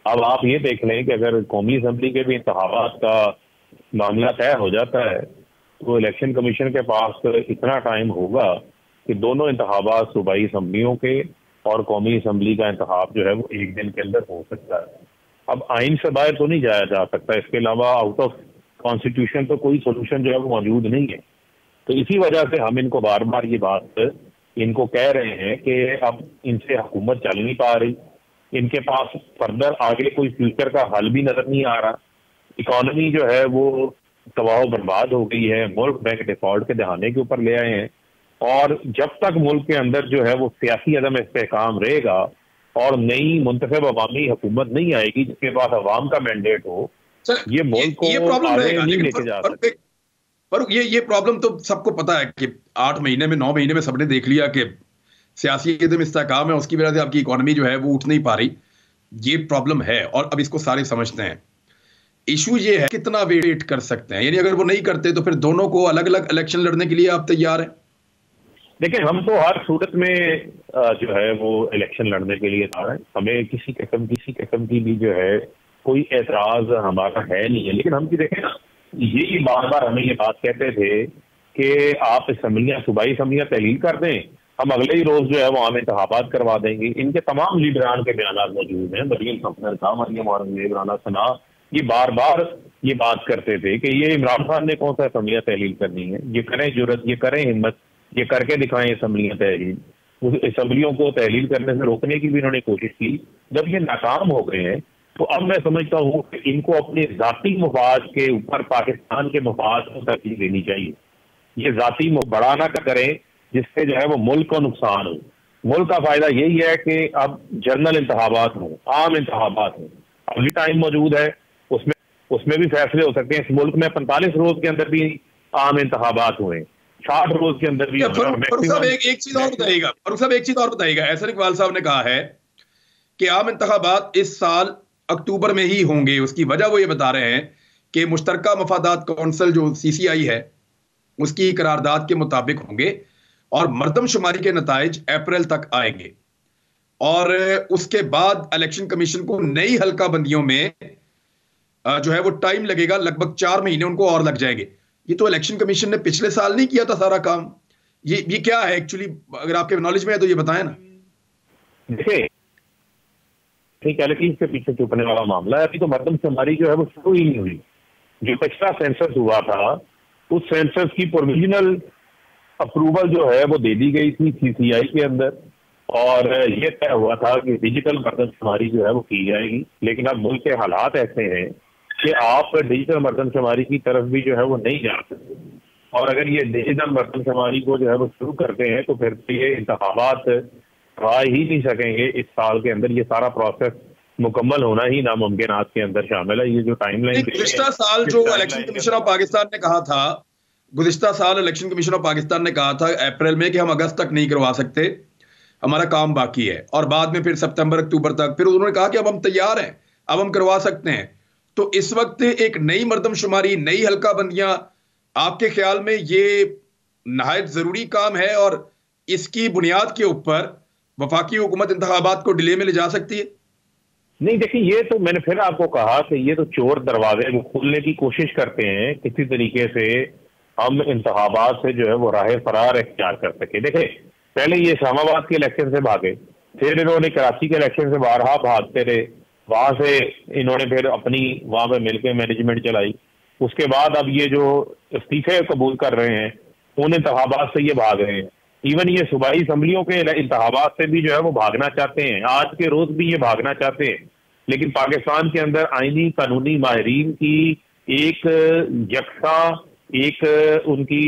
अब आप ये देख लें कि अगर कौमी असम्बली के भी इंतखाबात का मामला तय हो जाता है तो इलेक्शन कमीशन के पास इतना टाइम होगा कि दोनों इंतखाबात सूबाई असम्बलियों के और कौमी असम्बली का इंतखाब जो है वो एक दिन के अंदर हो सकता है। अब आइन से बाहर तो नहीं जाया जा सकता, इसके अलावा आउट ऑफ कॉन्स्टिट्यूशन तो कोई सोल्यूशन जो है वो मौजूद नहीं है। तो इसी वजह से हम इनको बार बार ये बात इनको कह रहे हैं कि अब इनसे हुकूमत चल नहीं पा रही, इनके पास फर्दर आगे कोई फ्यूचर का हल भी नजर नहीं आ रहा। इकॉनमी जो है वो तबाह बर्बाद हो गई है, मुल्क बैंक डिफॉल्ट के दहाने के ऊपर ले आए हैं, और जब तक मुल्क के अंदर जो है वो सियासी अदम इस्तेहकाम रहेगा और नई मुंतखब अवामी हुकूमत नहीं आएगी जिसके पास अवाम का मैंडेट हो, ये मुल्क को आगे नहीं लेके जा सकते। पर ये प्रॉब्लम तो सबको पता है कि 8 महीने में 9 महीने में सबने देख लिया कि सियासी अदम इस्तेहकाम है, उसकी वजह से आपकी इकॉनमी जो है वो उठ नहीं पा रही। ये प्रॉब्लम है और अब इसको सारे समझते हैं। इशू ये है कितना वेट कर सकते हैं, यानी अगर वो नहीं करते तो फिर दोनों को अलग अलग इलेक्शन लड़ने के लिए आप तैयार हैं? देखिए, हम तो हर सूरत में जो है वो इलेक्शन लड़ने के लिए तैयार हैं। हमें किसी किस्म की भी जो है कोई एतराज हमारा है नहीं है। लेकिन हम भी देखें ना, ये बार बार हमें ये बात कहते थे कि आप असम्बलियां सूबाई असम्बलियां तहलील कर दें, हम अगले ही रोज जो है वो आम इंतखाबात करवा देंगे। इनके तमाम लीडरान के बयान मौजूद हैं। मरियम सफदर का, मरियम औरंगजेब, राना सना, ये बार बार ये बात करते थे कि ये इमरान खान ने कौन सा असम्बलियां तहलील करनी है, ये करें जुर्रत, ये करें हिम्मत, ये करके दिखाएं असम्बलियां तहलील। उस असम्बलियों को तहलील करने से रोकने की भी इन्होंने कोशिश की। जब ये नाकाम हो गए हैं तो अब मैं समझता हूँ कि इनको अपने जाती मफाद के ऊपर पाकिस्तान के मफाद को तरजीह देनी चाहिए। ये जाती बड़ा ना करें जिससे जो है वो मुल्क को नुकसान हो। मुल्क का फायदा यही है कि अब जनरल इंतखाबात हों, आम इंतखाबात हों। अभी टाइम मौजूद है, उसमें भी फैसले हो सकते हैं। इस मुल्क में 45 रोज के अंदर भी आम इंतखाबात हुए, 60 रोज के अंदर भी। फरूक साहब एक चीज और बताइएगा। एहसन इकबाल साहब ने कहा है कि आम इंतखाबात इस साल अक्टूबर में ही होंगे। उसकी वजह वो ये बता रहे हैं कि मुश्तरका मफादात कौंसिल जो CCI है उसकी करारदाद के मुताबिक होंगे और मर्दमशुमारी के नताइज अप्रैल तक आएंगे, और उसके बाद इलेक्शन कमीशन को नई हल्का बंदियों में जो है वो टाइम लगेगा, लगभग 4 महीने उनको और लग जाएंगे। ये तो इलेक्शन कमीशन ने पिछले साल नहीं किया था सारा काम। ये क्या है एक्चुअली, अगर आपके नॉलेज में है तो ये बताएं ना। देखिए, टेक्निकलिटीज के पीछे छुपने वाला मामला है। अभी तो मर्दमशुमारी जो है वो शुरू ही नहीं हुई। जो पिछला सेंसस हुआ था उस सेंसस की प्रोविजनल अप्रूवल जो है वो दे दी गई थी CCI के अंदर, और ये तय हुआ था कि डिजिटल मर्दमशुमारी जो है वो की जाएगी। लेकिन अब मुल्क के हालात ऐसे हैं कि आप डिजिटल मर्दमशुमारी की तरफ भी जो है वो नहीं जा सकते, और अगर ये डिजिटल मर्दमशुमारी को जो है वो शुरू करते हैं तो फिर ये इंतखाबात करवा ही नहीं सकेंगे इस साल के अंदर। ये सारा प्रोसेस मुकम्मल होना ही नामुमकिनात के अंदर शामिल है। ये जो टाइमलाइन गुज़िश्ता साल जो इलेक्शन कमीशन ऑफ पाकिस्तान ने कहा था, गुज़िश्ता साल इलेक्शन कमीशन ऑफ पाकिस्तान ने कहा था अप्रैल में कि हम अगस्त तक नहीं करवा सकते, हमारा काम बाकी है, और बाद में फिर सितंबर अक्टूबर तक, फिर उन्होंने कहा कि अब हम तैयार हैं, अब हम करवा सकते हैं। तो इस वक्त एक नई मर्दमशुमारी, नई हल्का बंदियां, आपके ख्याल में ये नहायत जरूरी काम है और इसकी बुनियाद के ऊपर वफाकी हुकूमत इंतखाबात को डिले में ले जा सकती है? नहीं, देखिए, ये तो मैंने फिर आपको कहा कि ये तो चोर दरवाजे वो खोलने की कोशिश करते हैं किसी तरीके से हम इंतखाबात से जो है वो राह फरार इख्तियार कर सके। देखे, पहले ये इस्लामाबाद के इलेक्शन से भागे, फिर इन्होंने कराची के इलेक्शन से बारहा भागते रहे, वहां से इन्होंने फिर अपनी वहां पे मिलकर मैनेजमेंट चलाई। उसके बाद अब ये जो इस्तीफे कबूल कर रहे हैं उन इंतखाबात से ये भाग रहे हैं। इवन ये सूबाई असम्बलियों के इंतखाबात से भी जो है वो भागना चाहते हैं, आज के रोज भी ये भागना चाहते हैं। लेकिन पाकिस्तान के अंदर आईनी कानूनी माहिरीन की एक यकसा, एक उनकी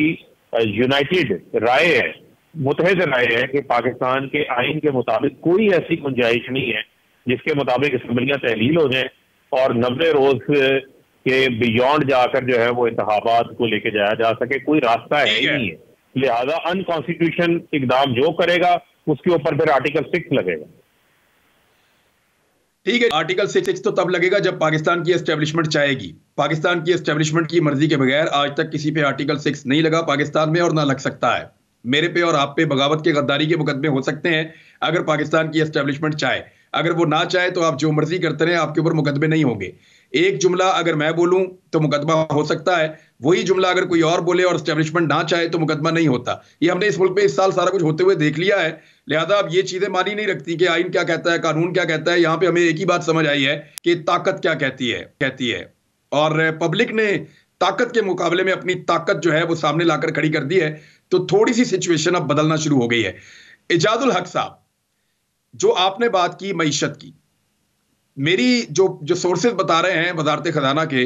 यूनाइटेड राय है, मुतहद राय है कि पाकिस्तान के आइन के मुताबिक कोई ऐसी गुंजाइश नहीं है जिसके मुताबिक असम्बलियां तहलील हो जाएं और 90 रोज के बियॉन्ड जाकर जो है वो इंतखाबात को लेके जाया जा सके। कोई रास्ता है ही नहीं है। लिहाजा अनकॉन्स्टिट्यूशन इकदाम जो करेगा उसके ऊपर फिर आर्टिकल 6 लगेगा। ठीक है, आर्टिकल 6 तो तब लगेगा जब पाकिस्तान की एस्टेब्लिशमेंट चाहेगी। पाकिस्तान की एस्टेब्लिशमेंट की मर्जी के बगैर आज तक किसी पे आर्टिकल 6 नहीं लगा पाकिस्तान में, और ना लग सकता है। मेरे पे और आप पे बगावत के, गद्दारी के मुकदमे हो सकते हैं अगर पाकिस्तान की एस्टेब्लिशमेंट चाहे। अगर वो ना चाहे तो आप जो मर्जी करते रहे, आपके ऊपर मुकदमे नहीं होंगे। एक जुमला अगर मैं बोलूं तो मुकदमा हो सकता है, वही जुमला अगर कोई और बोले और एस्टेब्लिशमेंट ना चाहे तो मुकदमा नहीं होता। ये हमने इस मुल्क में इस साल सारा कुछ होते हुए देख लिया है। लिहाजा अब ये चीजें मानी नहीं रखती कि आइन क्या कहता है, कानून क्या कहता है। यहाँ पे हमें एक ही बात समझ आई है कि ताकत क्या कहती है, और पब्लिक ने ताकत के मुकाबले में अपनी ताकत जो है वो सामने लाकर खड़ी कर दी है। तो थोड़ी सी सिचुएशन अब बदलना शुरू हो गई है। इजाजुल हक साहब, जो आपने बात की मईशत की, मेरी जो सोर्सेज बता रहे हैं वजारत खजाना के,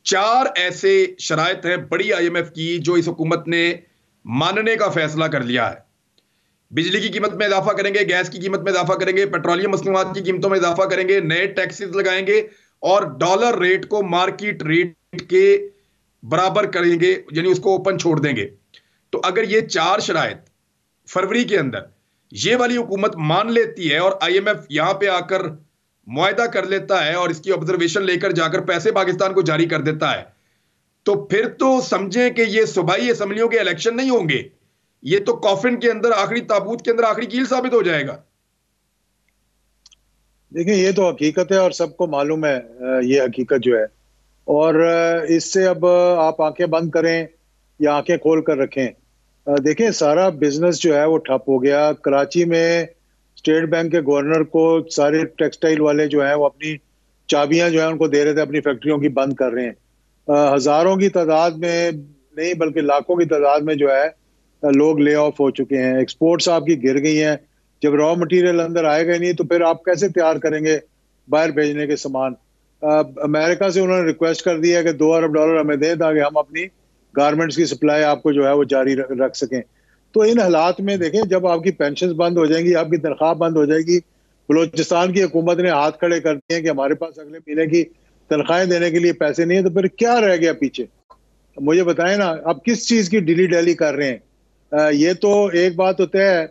4 ऐसे शराइत हैं बड़ी IMF की जो इस हुकूमत ने मानने का फैसला कर लिया है। बिजली की कीमत में इजाफा करेंगे, गैस की कीमत में इजाफा करेंगे, पेट्रोलियम मसनूआत की कीमतों में इजाफा करेंगे, नए टैक्सेस लगाएंगे और डॉलर रेट को मार्केट रेट के बराबर करेंगे, यानी उसको ओपन छोड़ देंगे। तो अगर ये 4 शराइत फरवरी के अंदर ये वाली हुकूमत मान लेती है और IMF यहां पे आकर मुआहदा कर लेता है और इसकी ऑब्जर्वेशन लेकर जाकर पैसे पाकिस्तान को जारी कर देता है, तो फिर तो समझें कि ये सूबाई असम्बलियों के इलेक्शन नहीं होंगे, ये तो कॉफिन के अंदर, आखिरी ताबूत के अंदर आखिरी कील साबित हो जाएगा। देखिए, ये तो हकीकत है और सबको मालूम है ये हकीकत जो है, और इससे अब आप आंखें बंद करें या आंखें खोल कर रखें, देखें सारा बिजनेस जो है वो ठप हो गया। कराची में स्टेट बैंक के गवर्नर को सारे टेक्सटाइल वाले जो हैं वो अपनी चाबियां जो है उनको दे रहे थे, अपनी फैक्ट्रियों की बंद कर रहे हैं। हजारों की तादाद में नहीं बल्कि लाखों की तादाद में जो है लोग ले ऑफ हो चुके हैं। एक्सपोर्ट्स आपकी गिर गई हैं। जब रॉ मटेरियल अंदर आएगा नहीं तो फिर आप कैसे तैयार करेंगे बाहर भेजने के सामान। अमेरिका से उन्होंने रिक्वेस्ट कर दिया कि $2 अरब हमें दें ताकि हम अपनी गारमेंट्स की सप्लाई आपको जो है वो जारी रख सकें। तो इन हालात में देखें, जब आपकी पेंशन बंद हो जाएंगी, आपकी तनख्वाह बंद हो जाएगी, बलूचिस्तान की हुकूमत ने हाथ खड़े कर दिए कि हमारे पास अगले महीने की तनख्वाहें देने के लिए पैसे नहीं है, तो फिर क्या रह गया पीछे? मुझे बताएं ना, आप किस चीज की डिली डैली कर रहे हैं? ये तो एक बात होता है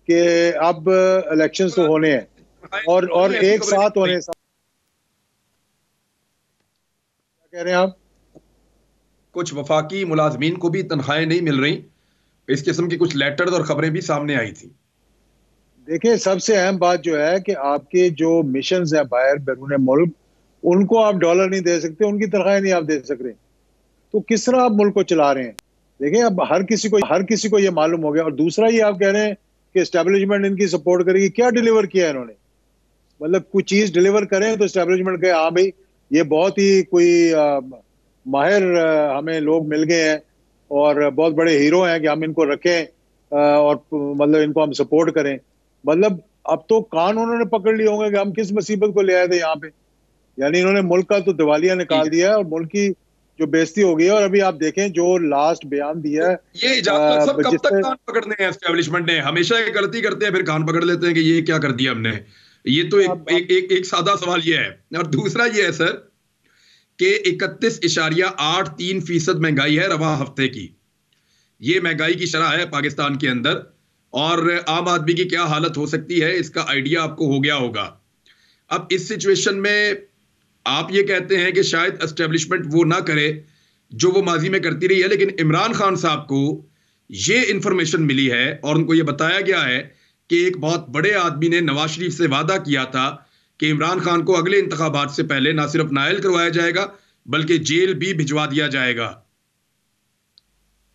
कि अब इलेक्शंस तो होने हैं और एक साथ होने। क्या कह रहे हैं आप? कुछ वफाकी मुलाजमीन को भी तनख्वाहें नहीं मिल रही, इस किस्म की कुछ लेटर्स और खबरें भी सामने आई थी। देखिए, सबसे अहम बात जो है कि आपके जो मिशंस हैं बाहर बैरून मुल्क, उनको आप डॉलर नहीं दे सकते, उनकी तनख्वाहें नहीं आप दे सक रहे, तो किस तरह आप मुल्क को चला रहे हैं? देखिए, अब हर किसी को ये मालूम हो गया। और दूसरा ये आप कह रहे हैं कि एस्टेब्लिशमेंट इनकी सपोर्ट करेगी। क्या डिलीवर किया है इन्होंने? मतलब कुछ चीज डिलीवर करें तो एस्टेब्लिशमेंट कहे हाँ भाई ये बहुत ही कोई माहिर हमें लोग मिल गए हैं और बहुत बड़े हीरो हैं कि हम इनको रखें और मतलब इनको हम सपोर्ट करें। मतलब अब तो कान उन्होंने पकड़ लिए होंगे कि हम किस मुसीबत को ले आए थे यहाँ पे। यानी इन्होंने मुल्क का तो दिवालिया निकाल दिया है और मुल्क की जो बेइज्जती हो गई है। और अभी आप देखें जो लास्ट बयान दिया है, ये सब कब तक कान पकड़ने हैं? एस्टेब्लिशमेंट ने हमेशा ये गलती करते हैं, फिर कान पकड़ लेते हैं कि ये क्या कर दिया हमने। ये तो एक सादा सवाल ये है। और दूसरा ये है सर कि 31.83% महंगाई है रवा हफ्ते की। ये महंगाई की शरह है पाकिस्तान के अंदर, और आम आदमी की क्या हालत हो सकती है इसका आइडिया आपको हो गया होगा। अब इस सिचुएशन में आप ये कहते हैं कि शायद एस्टेब्लिशमेंट वो ना करे जो वो माजी में करती रही है, लेकिन इमरान खान साहब को ये इंफॉर्मेशन मिली है और उनको ये बताया गया है कि एक बहुत बड़े आदमी ने नवाज शरीफ से वादा किया था कि इमरान खान को अगले इंतखाबात से पहले ना सिर्फ नायल करवाया जाएगा बल्कि जेल भी भिजवा दिया जाएगा।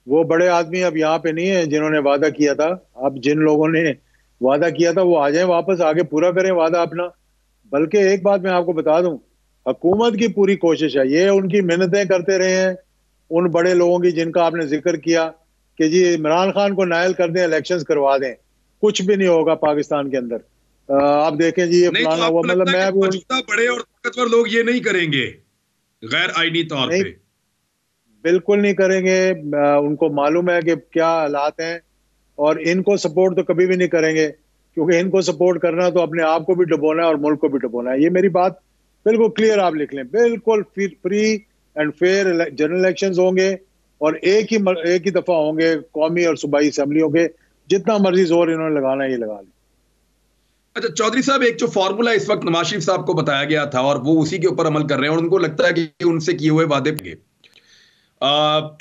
वो बड़े आदमी अब यहाँ पे नहीं है जिन्होंने वादा किया था। अब जिन लोगों ने वादा किया था वो आ जाए वापस, आगे पूरा करें वादा अपना। बल्कि एक बात मैं आपको बता दूं, हुकूमत की पूरी कोशिश है, ये उनकी मिन्नतें करते रहे हैं उन बड़े लोगों की जिनका आपने जिक्र किया कि जी इमरान खान को नायल कर दें, इलेक्शंस करवा दें। कुछ भी नहीं होगा पाकिस्तान के अंदर। आप देखें जी ये फलाना हुआ, मतलब मैं बड़े और ताकतवर लोग ये नहीं करेंगे गैर आईनी तौर पे, बिल्कुल नहीं करेंगे। उनको मालूम है कि क्या हालात हैं और इनको सपोर्ट तो कभी भी नहीं करेंगे, क्योंकि इनको सपोर्ट करना तो अपने आप को भी डुबोना है और मुल्क को भी डुबोना है। ये मेरी बात बिल्कुल क्लियर आप लिख लें। बिल्कुल free and fair general elections होंगे और एक ही दफा होंगे कौमी और सूबाई असेंबलियों के। जितना मर्जी जोर इन्होंने लगाना है ये लगा लें। अच्छा चौधरी साहब, एक जो फॉर्मूला इस वक्त नवाज शरीफ साहब को बताया गया था और वो उसी के ऊपर अमल कर रहे हैं और उनको लगता है कि उनसे किए हुए वादे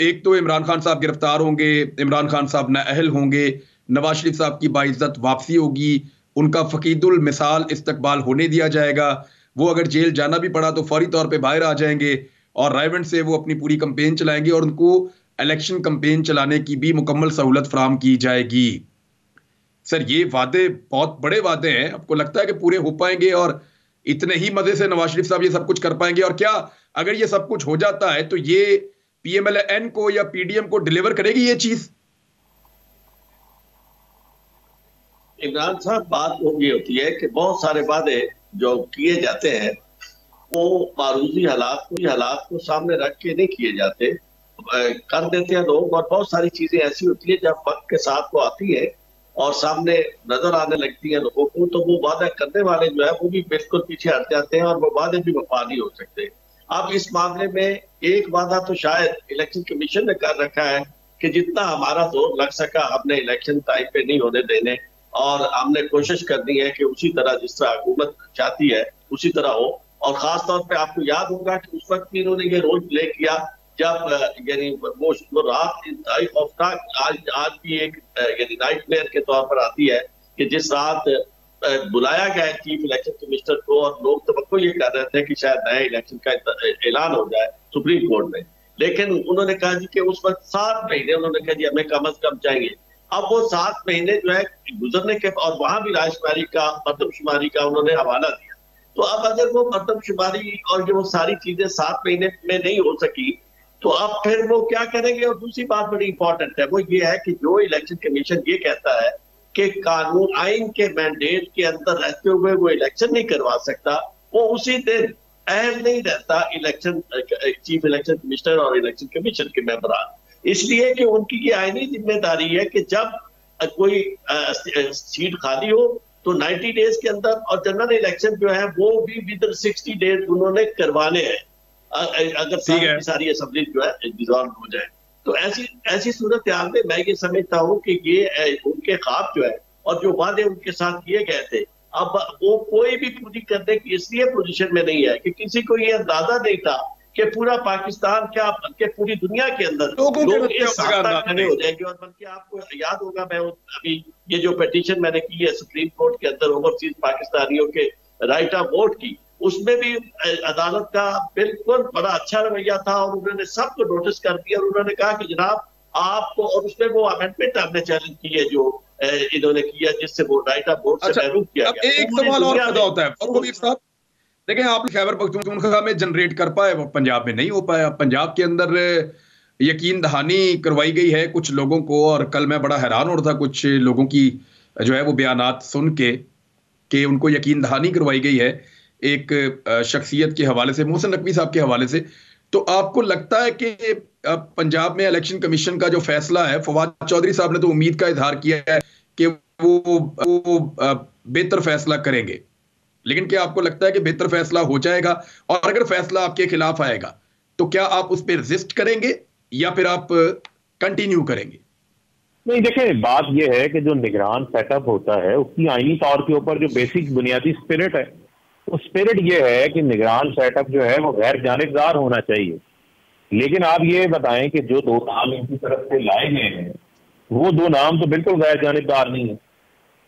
एक तो इमरान खान साहब गिरफ्तार होंगे, इमरान खान साहब नाअहल होंगे, नवाज शरीफ साहब की बाइज्जत वापसी होगी, उनका फकीदुल मिसाल इस्तकबाल होने दिया जाएगा, वो अगर जेल जाना भी पड़ा तो फौरी तौर पे बाहर आ जाएंगे और रायवंड से वो अपनी पूरी कंपेन चलाएंगे और उनको इलेक्शन कंपेन चलाने की भी मुकम्मल सहूलत फराहम की जाएगी। सर ये वादे बहुत बड़े वादे हैं, आपको लगता है कि पूरे हो पाएंगे और इतने ही मजे से नवाज शरीफ साहब ये सब कुछ कर पाएंगे? और क्या अगर ये सब कुछ हो जाता है तो ये पीएमएलएन को या पीडीएम को डिलीवर करेगी ये चीज? इमरान साहब, बात ये होती है कि बहुत सारे वादे जो किए जाते हैं वो मारूजी हालात को सामने रख के नहीं किए जाते, कर देते हैं लोग। और बहुत सारी चीजें ऐसी होती है जब वक्त के साथ वो आती है और सामने नजर आने लगती है लोगों को, तो वो वादा करने वाले जो है वो भी बिल्कुल पीछे हट जाते हैं और वो वादे भी वफा नहीं हो सकते। अब इस मामले में एक वादा तो शायद इलेक्शन कमीशन ने कर रखा है कि जितना हमारा जोर लग सका हमने इलेक्शन टाइम पे नहीं होने देने और हमने कोशिश करनी है कि उसी तरह जिस तरह हुकूमत चाहती है उसी तरह हो। और खास तौर पे आपको याद होगा कि उस वक्त भी इन्होंने ये रोल प्ले किया जब यानी वो रात इंतहाई खौफनाक आज भी एक यानी नाइटमेयर के तौर पर आती है कि जिस रात बुलाया गया है चीफ इलेक्शन कमिश्नर को और लोग तो ये कर रहे थे कि शायद नए इलेक्शन का ऐलान हो जाए सुप्रीम कोर्ट में, लेकिन उन्होंने कहा जी कि उस वक्त 7 महीने उन्होंने कहा जी हमें कम अज कम चाहिए। अब वो 7 महीने जो है गुजरने के और वहां भी राजकुमारी का मरदमशुमारी का उन्होंने हवाला दिया। तो अब अगर वो मरदमशुमारी और जो सारी चीजें 7 महीने में नहीं हो सकी तो अब फिर वो क्या करेंगे? और दूसरी बात बड़ी इंपॉर्टेंट है, वो ये है कि जो इलेक्शन कमीशन ये कहता है कि कानून आइन के मैंडेट के अंदर रहते हुए वो इलेक्शन नहीं करवा सकता, वो उसी दिन अहल नहीं रहता इलेक्शन चीफ इलेक्शन कमिश्नर और इलेक्शन कमीशन के मेंबरान, इसलिए कि उनकी ये आईनी जिम्मेदारी है कि जब कोई सीट खाली हो तो 90 डेज के अंदर, और जनरल इलेक्शन जो है वो भी विद 60 डेज उन्होंने करवाने हैं अगर सारी असेंबली जो है डिसॉल्व हो जाए। तो ऐसी सूरत हाल में मैं ये समझता हूँ कि ये उनके ख्वाब जो है और जो वादे उनके साथ किए गए थे अब वो कोई भी पूरी करने की इसलिए पोजीशन में नहीं है कि किसी को ये अंदाजा नहीं था कि पूरा पाकिस्तान क्या बल्कि पूरी दुनिया के अंदर लोग इस हद तक खड़े हो जाएंगे। और बल्कि आपको याद होगा, मैं अभी ये जो पिटीशन मैंने की है सुप्रीम कोर्ट के अंदर ओवरसीज पाकिस्तानियों के राइट ऑफ वोट की, उसमें भी अदालत का बिल्कुल बड़ा अच्छा रवैया था और उन्होंने सबको नोटिस कर दिया और उन्होंने कहा कि जनाब आपको, और उसमें वो अमेंडमेंट हमने चैलेंज की है जो इन्होंने किया जिससे वो राइट ऑफ वोट से महरूम किया गया। एक सवाल और पैदा होता है फरूख साहब, देखें आप खैबर पख्तूनख्वा में जनरेट कर पाए, वो पंजाब में नहीं हो पाया। पंजाब के अंदर यकीन दहानी करवाई गई है कुछ लोगों को, और कल मैं बड़ा हैरान हो रहा था कुछ लोगों की जो है वो बयानात सुन के कि उनको यकीन दहानी करवाई गई है एक शख्सियत के हवाले से, मोहसिन नकवी साहब के हवाले से। तो आपको लगता है कि पंजाब में इलेक्शन कमीशन का जो फैसला है, फवाद चौधरी साहब ने तो उम्मीद का इजहार किया है कि वो बेहतर फैसला करेंगे, लेकिन क्या आपको लगता है कि बेहतर फैसला हो जाएगा? और अगर फैसला आपके खिलाफ आएगा तो क्या आप उस पर रेजिस्ट करेंगे या फिर आप कंटिन्यू करेंगे? नहीं, देखें, बात यह है कि जो निगरान सेटअप होता है उसकी आईनी तौर के ऊपर जो बेसिक बुनियादी स्पिरिट है, वो स्पिरिट ये है कि निगरान सेटअप जो है वो गैर जानिबदार होना चाहिए। लेकिन आप ये बताएं कि जो दो नाम इनकी तरफ से लाए गए हैं वो दो नाम तो बिल्कुल गैर जानिबदार नहीं है।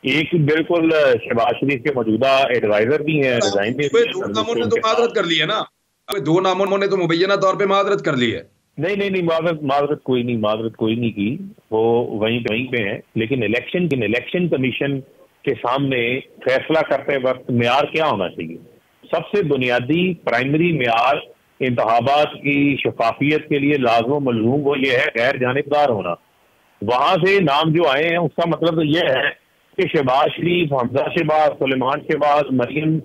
एक बिल्कुल शहबाज शरीफ के मौजूदा एडवाइजर भी हैं, रिजाइन भी। दो नामों ने तो माजरत कर ली है ना, दो नामों ने तो मुबैना तौर पे माजरत कर ली है। नहीं, माजरत कोई नहीं की, वो वहीं पे है। लेकिन इलेक्शन कमीशन के सामने फैसला करते वक्त मेयार क्या होना चाहिए? सबसे बुनियादी प्राइमरी मेयार इंतखाबात की शफाफियत के लिए लाज़िम मलज़ूम वो ये है गैर जानिबदार होना। वहां से नाम जो आए हैं उसका मतलब तो ये है कि शहबाज शरीफ, हमजा शहबाज, सुलेमान शहबाज, मरियम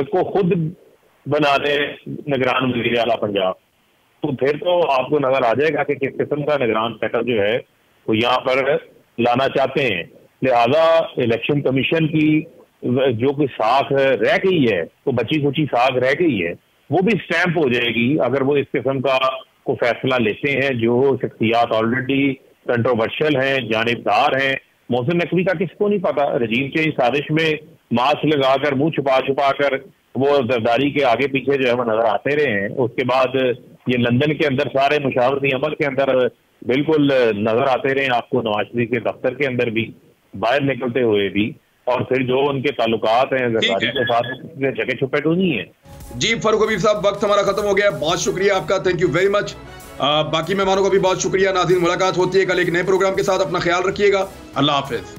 को खुद बना दे निगरान वज़ीर आला पंजाब, तो फिर तो आपको नजर आ जाएगा कि किस किस्म का निगरान सेटअप जो है वो यहाँ पर लाना चाहते हैं। लिहाजा इलेक्शन कमीशन की जो कोई साख रह गई है, तो बची कुची साख रह गई है, वो भी स्टैंप हो जाएगी अगर वो इस किस्म का को फैसला लेते हैं। जो शख्सियात ऑलरेडी कंट्रोवर्शियल हैं, जानिबदार हैं। मोहसिन नकवी का किसको नहीं पता, रजीम चेंज साजिश में मास्क लगाकर मुंह छुपा कर वो जरदारी के आगे पीछे जो है वो नजर आते रहे हैं। उसके बाद ये लंदन के अंदर सारे मुशावरती अमल के अंदर बिल्कुल नजर आते रहे आपको, नवाज शरीफ के दफ्तर के अंदर भी, बाहर निकलते हुए भी, और फिर जो उनके ताल्लुकात हैं जरदारी के साथ जगह छुपे तो नहीं है। जी फारूक हबीब साहब, वक्त हमारा खत्म हो गया, बहुत शुक्रिया आपका, थैंक यू वेरी मच। बाकी मेहमानों को भी बहुत शुक्रिया। नाज़रीन, मुलाकात होती है कल एक नए प्रोग्राम के साथ, अपना ख्याल रखिएगा, अल्लाह हाफिज।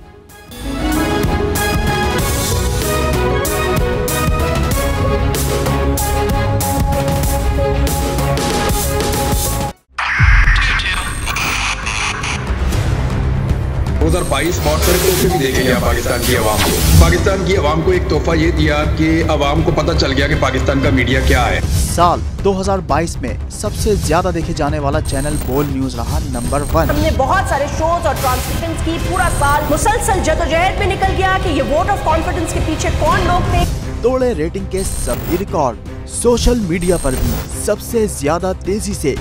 बहुत सारे भी देखे गया पाकिस्तान की आवाम को। पाकिस्तान की आवाम को एक तोहफा ये दिया कि आवाम को पता चल गया कि पाकिस्तान का मीडिया क्या है। साल 2022 में सबसे ज्यादा देखे जाने वाला चैनल बोल न्यूज रहा नंबर 1। हमने बहुत सारे शोज और ट्रांसमिशंस की, पूरा साल मुसलसल जदोजहद में निकल गया कि ये वोट ऑफ कॉन्फिडेंस के पीछे कौन लोग थे। तोड़े रेटिंग के सभी रिकॉर्ड। सोशल मीडिया पर भी सबसे ज्यादा तेजी से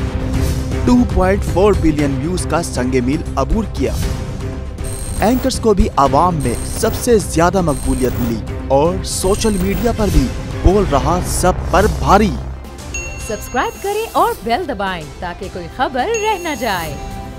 2.4 बिलियन व्यूज का संगे मील अबूर किया। एंकर्स को भी आवाम में सबसे ज्यादा मकबूलियत मिली और सोशल मीडिया पर भी बोल रहा सब पर भारी। सब्सक्राइब करें और बेल दबाएं ताकि कोई खबर रह न जाए।